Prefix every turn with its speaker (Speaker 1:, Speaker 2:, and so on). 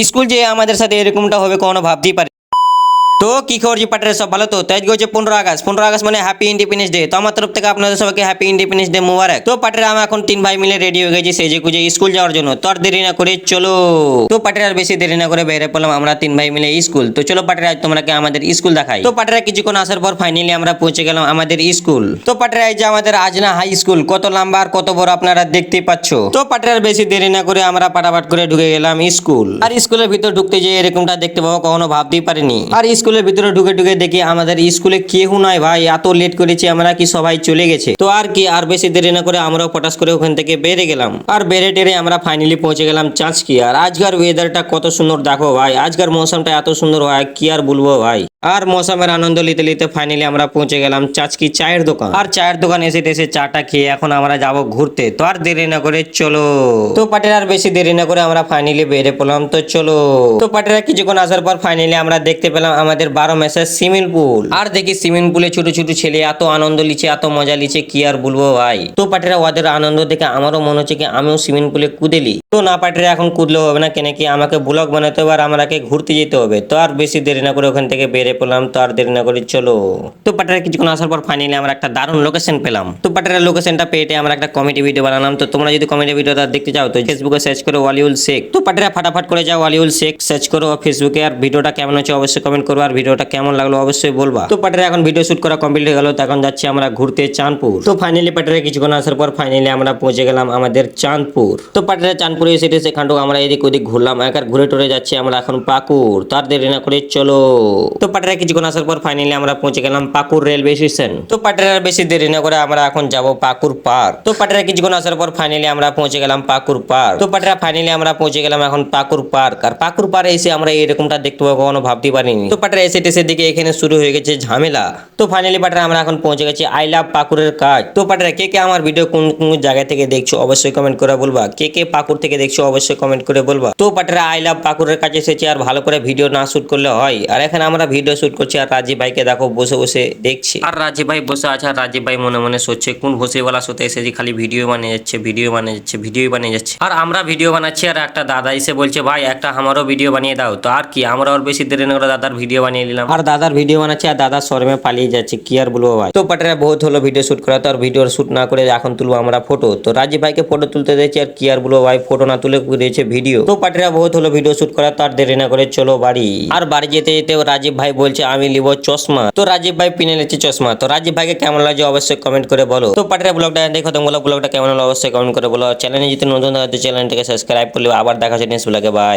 Speaker 1: School যে আমাদের সাথে এরকমটা হবে কখনো ভাবতেই পারি। তো কি খবর জি পাটের সব ভালো তো আজকে হচ্ছে 15 আগস্ট মানে হ্যাপি ইন্ডিপেন্ডেন্স ডে। তো আমার তরফ থেকে আপনাদের সবাইকে হ্যাপি ইন্ডিপেন্ডেন্স ডে মুবারক। তো পাটের আমি এখন 3 ভাই মিলে রেডি হয়ে গেছি সেজে গুজে স্কুল যাওয়ার জন্য। তো আর দেরি না করে চলো। তো পাটের আর বেশি দেরি না করে বেরিয়ে পড়লাম আমরা 3 ভাই মিলে স্কুল। তো চলো পাটের আজ তোমরাকে আমাদের স্কুল দেখাই। তো পাটের কিছুক্ষণ আসার পর ফাইনালি আমরা পৌঁছে গেলাম আমাদের স্কুল। তো পাটের এই যে আমাদের আজনা হাই স্কুল কত লম্বা আর কত বড় আপনারা দেখতেই পাচ্ছ। তো পাটের আর বেশি দেরি না করে আমরা পাটাপাট করে ঢুকে গেলাম স্কুল। আর স্কুলের ভিতর ঢুকতে যে এরকমটা দেখতে পাবো কখনো ভাবতেই পারিনি। আর স্কুলের ভিতরে ঢুকে ঢুকে দেখি আমাদের স্কুলে কেউ নাই ভাই, এত লেট করেছি আমরা কি সবাই চলে গেছে। তো আর কি আর বেশি দেরি না করে আমরাও পটাশ করে ওখান থেকে বেরিয়ে গেলাম। আর বেড়ে টেরে আমরা ফাইনালি পৌঁছে গেলাম চাঁচকি। আর আজকের ওয়েদারটা কত সুন্দর দেখো ভাই, আজকের মৌসুমটা এত সুন্দর হয় কি আর বলবো ভাই। আর মৌসুমের আনন্দ নিতে নিতে ফাইনালি আমরা পৌঁছে গেলাম চাঁচকি চায়ের দোকান। আর চায়ের দোকান এসে টেসে চাটা খেয়ে এখন আমরা যাব ঘুরতে। তো আর দেরি না করে চলো। তো পাটের আর বেশি দেরি না করে আমরা ফাইনালি বেরিয়ে পড়লাম। তো চলো। তো পাটের কিছুক্ষণ আসার পর ফাইনালি আমরা দেখতে পেলাম আমাদের 12 মেসের সুইমিং পুল। আর দেখি সুইমিং পুলে ছোট ছোট ছেলে এত আনন্দ লিছে এত মজা লিছে কি আর বলবো ভাই। তো পাটেরা ওদের আনন্দ দেখে আমারও মনে হচ্ছে কি আমিও সুইমিং পুলে কুদেলি। তো না পাটেরা এখন কুদলে হবে না, কেন কি আমাকে ব্লগ বানাতে হবে আর আমাকে ঘুরতে যেতে হবে। তো আর বেশি দেরি না করে ওখান থেকে বেরিয়ে পড়লাম। তো আর দেরি না করে চলো। তো পাটেরা কিছুক্ষণ আসার পর ফাইনালি আমরা একটা দারুণ লোকেশন পেলাম। তো পাটেরা লোকেশনটা পেটে আমরা একটা কমেডি ভিডিও বানালাম। তো তোমরা যদি কমেডি ভিডিওটা দেখতে চাও তো ফেসবুকে সার্চ করো ওয়ালিউল শেখ। তো পাটেরা ফাটাফাট করে যাও ওয়ালিউল শেখ সার্চ করো ফেসবুকে। আর ভিডিওটা কেমন হচ্ছে অবশ্যই কমেন্ট করো, আর ভিডিওটা কেমন লাগলো অবশ্যই বলবা। তো পাটেরা এখন ভিডিও শুট করা কমপ্লিট হয়ে গেল। তো এখন যাচ্ছি আমরা ঘুরতে চাঁদপুর। তো ফাইনালি পাটেরা কিছুক্ষণ আসার পর ফাইনালি আমরা পৌঁছে গেলাম আমাদের চাঁদপুর। তো পাটেরা চাঁদপুরে এসে সেখানটাও আমরা এদিক ওদিক ঘুরলাম, একবার ঘুরে টুরে যাচ্ছি আমরা এখন পাকুর। তার দেরি না করে চলো। তো পাটেরা কিছুক্ষণ আসার পর ফাইনালি আমরা পৌঁছে গেলাম পাকুর রেলওয়ে স্টেশন। তো পাটেরা বেশি দেরি না করে আমরা এখন যাব পাকুর পার্ক। তো পাটেরা কিছুক্ষণ আসার পর ফাইনালি আমরা পৌঁছে গেলাম পাকুর পার্ক। তো পাটেরা ফাইনালি আমরা পৌঁছে গেলাম এখন পাকুর পার্ক। আর পাকুর পার্কে এসে আমরা এরকমটা দেখতে পাবো কখনো ভাবতে পারিনি। তো পাটেরা এসে টেসে দিকে এখানে শুরু হয়ে গেছে ঝামেলা। তো ফাইনালি পাটেরা আমরা এখন পৌঁছে গেছি আই লাভ পাকুরের কাজ। তো পাটেরা কে কে আমার ভিডিও কোন কোন জায়গা থেকে দেখছো অবশ্যই কমেন্ট করে বলবা। কে কে পাকুর থেকে দেখছো অবশ্যই কমেন্ট করে বলবা। তো পাটেরা আই লাভ পাকুরের কাছে এসেছি, আর ভালো করে ভিডিও না শুট করলে হয়। আর এখানে আমরা ভিডিও শুট করছি আর রাজীব ভাইকে দেখো বসে বসে দেখছি। আর রাজীব ভাই বসে আছে আর রাজীব ভাই মনে মনে সোচছে কোন ভোসেওয়ালা শোতে এসেছি, খালি ভিডিও বানিয়ে যাচ্ছে ভিডিও বানিয়ে যাচ্ছে ভিডিও বানিয়ে যাচ্ছে। আর আমরা ভিডিও বানাচ্ছি আর একটা দাদা এসে বলছে ভাই একটা আমারও ভিডিও বানিয়ে দাও। তো আর কি আমরা আর বেশি দেরি না করে দাদার ভিডিও বানিয়ে নিলাম। আর দাদার ভিডিও বানাচ্ছে আর দাদার শরমে পালিয়ে যাচ্ছে কি আর বলবো ভাই। তো পাটেরা বহুত হলো ভিডিও শুট করা, তো আর ভিডিও শুট না করে এখন তুলবো আমরা ফটো। তো রাজীব ভাইকে ফটো তুলতে দিয়েছি আর কি আর বলবো ভাই, ফটো না তুলে দিয়েছে ভিডিও। তো পাটেরা বহুত হলো ভিডিও শুট করা, তো আর দেরি না করে চলো বাড়ি। আর বাড়ি যেতে যেতে রাজীব ভাই বলছে আমি নিব চশমা। তো রাজীব ভাই পিনে নিচ্ছে চশমা। তো রাজীব ভাইকে কেমন লাগছে অবশ্যই কমেন্ট করে বলো। তো পাটেরা ব্লগটা দেখো তোমরা ব্লগটা কেমন হলো অবশ্যই কমেন্ট করে বলো। চ্যানেলে যদি নতুন হয় তো চ্যানেলটাকে সাবস্ক্রাইব করলে আবার দেখা হচ্ছে নেক্সট ব্লগে। বাই।